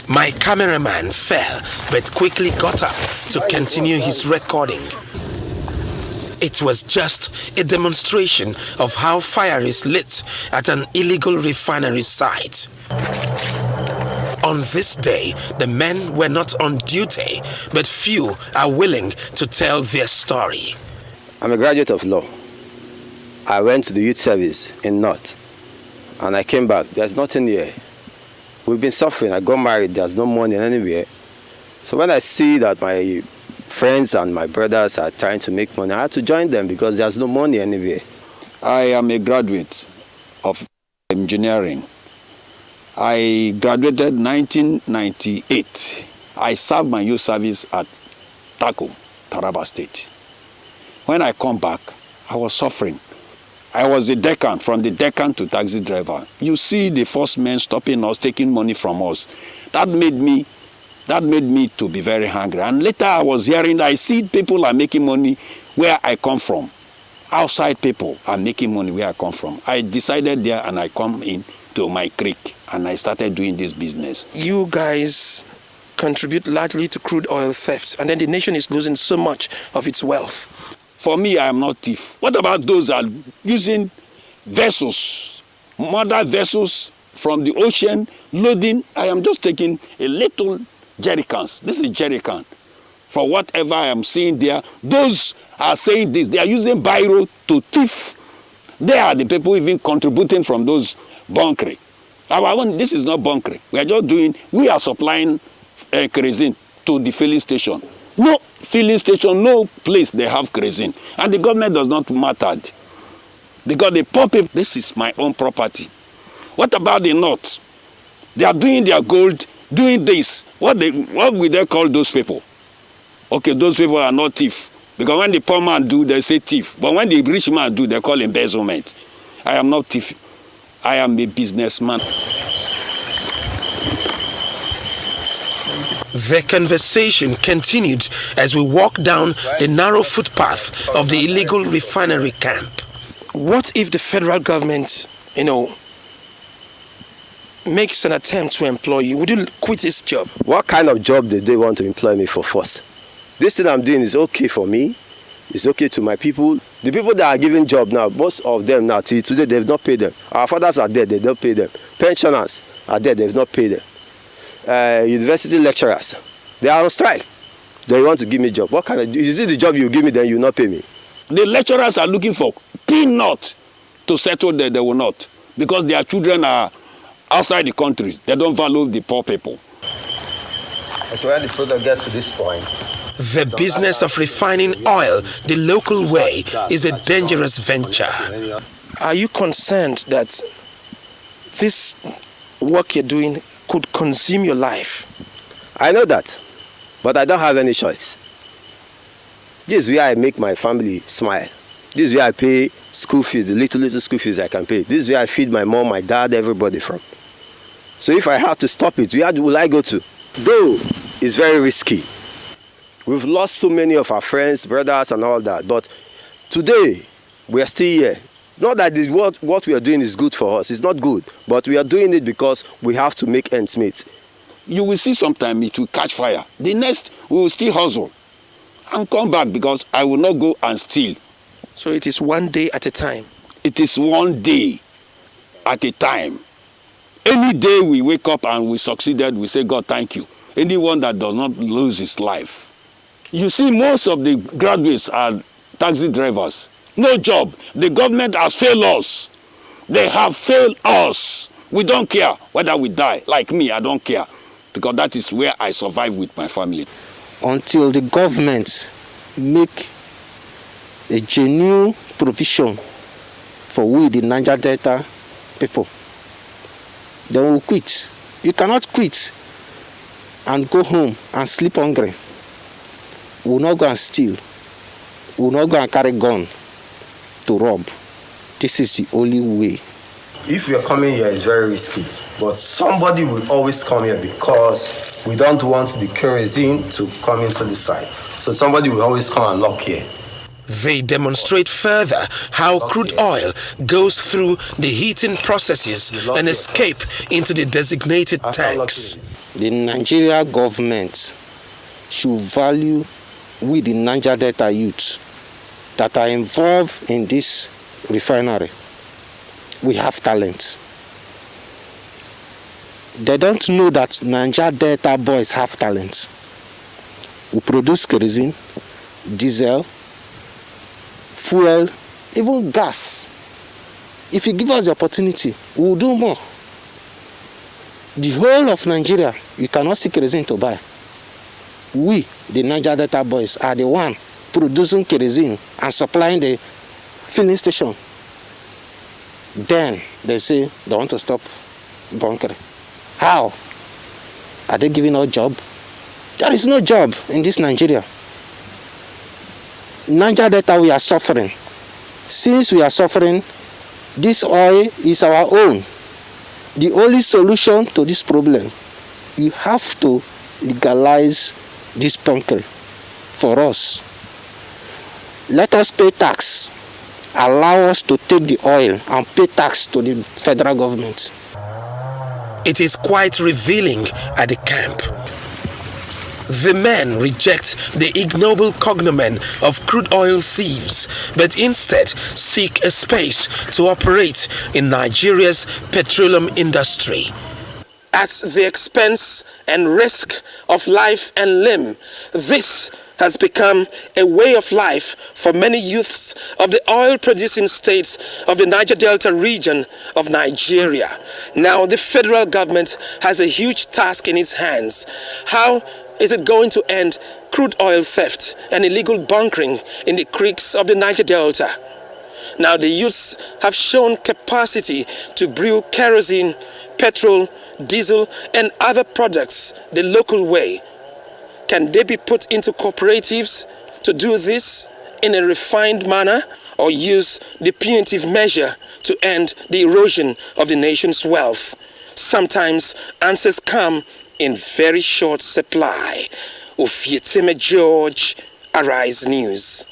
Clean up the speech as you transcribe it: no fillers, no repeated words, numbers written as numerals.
My cameraman fell but quickly got up to continue his recording. It was just a demonstration of how fire is lit at an illegal refinery site. On this day, the men were not on duty, but few are willing to tell their story. I'm a graduate of law. I went to the youth service in North, and I came back. There's nothing here. We've been suffering. I got married. There's no money anywhere. So when I see that my friends and my brothers are trying to make money, I had to join them because there's no money anywhere. I am a graduate of engineering. I graduated 1998. I served my youth service at Takum, Taraba State. When I come back, I was suffering. I was a deckhand, from the deckhand to taxi driver. You see the first men stopping us, taking money from us. That made me to be very hungry. And later I was hearing, I see people are making money where I come from. Outside people are making money where I come from. I decided there and I come in to my creek and I started doing this business. You guys contribute largely to crude oil theft, and then the nation is losing so much of its wealth. For me, I am not thief. What about those that are using vessels, mother vessels from the ocean, loading? I am just taking a little jerrycans. This is jerrycan. For whatever I am seeing there, those are saying this. They are using biro to thief. They are the people even contributing from those bunkering. This is not bunkering. We are supplying kerosene to the filling station. No filling station, no place they have kerosene. And the government does not matter. Because the poor people, this is my own property. What about the North? They are doing their gold, doing this. What will they call those people? Okay, those people are not thief. Because when the poor man do, they say thief. But when the rich man do, they call embezzlement. I am not thief. I am a businessman. The conversation continued as we walked down the narrow footpath of the illegal refinery camp. What if the federal government, makes an attempt to employ you? Would you quit this job? What kind of job did they want to employ me for first? This thing I'm doing is okay for me. It's okay to my people. The people that are giving job now, most of them now, till today, they've not paid them. Our fathers are dead, they don't pay them. Pensioners are dead, they've not paid them. University lecturers, they are on strike. They want to give me a job. What kind of, is it the job you give me, then you not pay me? The lecturers are looking for peanuts to settle there, they will not. Because their children are outside the country. They don't value the poor people. Okay, when the product gets to this point, the business of refining oil the local way is a dangerous venture. Are you concerned that this work you're doing could consume your life? I know that, but I don't have any choice. This is where I make my family smile. This is where I pay school fees, the little school fees I can pay. This is where I feed my mom, my dad, everybody from. So if I have to stop it, where will I go to? Though it's very risky. We've lost so many of our friends, brothers and all that, but today we are still here. Not that what we are doing is good for us, it's not good, but we are doing it because we have to make ends meet. You will see sometime it will catch fire. The next, we will still hustle and come back because I will not go and steal. So it is one day at a time? It is one day at a time. Any day we wake up and we succeeded, we say, God, thank you. Anyone that does not lose his life. You see, most of the graduates are taxi drivers. No job. The government has failed us. They have failed us. We don't care whether we die. Like me, I don't care. Because that is where I survive with my family. Until the government make a genuine provision for we, the Niger Delta people, then we'll quit. You cannot quit and go home and sleep hungry. We'll not go and steal. We'll not go and carry gun to rob. This is the only way. If you're coming here, it's very risky. But somebody will always come here because we don't want the kerosene to come into the site. So somebody will always come and lock here. They demonstrate further how crude oil goes through the heating processes and escape into the designated tanks. The Nigeria government should value we the Niger Delta youth that are involved in this refinery. We have talent. They don't know that Niger Delta boys have talent. We produce kerosene, diesel, fuel, even gas. If you give us the opportunity, we will do more. The whole of Nigeria, you cannot see kerosene to buy. We, the Niger Delta boys, are the one producing kerosene and supplying the filling station. Then they say they want to stop bunkering. How? Are they giving us job? There is no job in this Nigeria. Niger Delta, we are suffering. Since we are suffering, this oil is our own. The only solution to this problem, you have to legalize this bunkering for us. Let us pay tax. Allow us to take the oil and pay tax to the federal government. It is quite revealing at the camp. The men reject the ignoble cognomen of crude oil thieves, but instead seek a space to operate in Nigeria's petroleum industry. At the expense and risk of life and limb, this has become a way of life for many youths of the oil-producing states of the Niger Delta region of Nigeria. Now the federal government has a huge task in its hands. How is it going to end crude oil theft and illegal bunkering in the creeks of the Niger Delta? Now the youths have shown capacity to brew kerosene, petrol, diesel and other products the local way. Can they be put into cooperatives to do this in a refined manner, or use the punitive measure to end the erosion of the nation's wealth? Sometimes answers come in very short supply. Ofietime George, Arise News.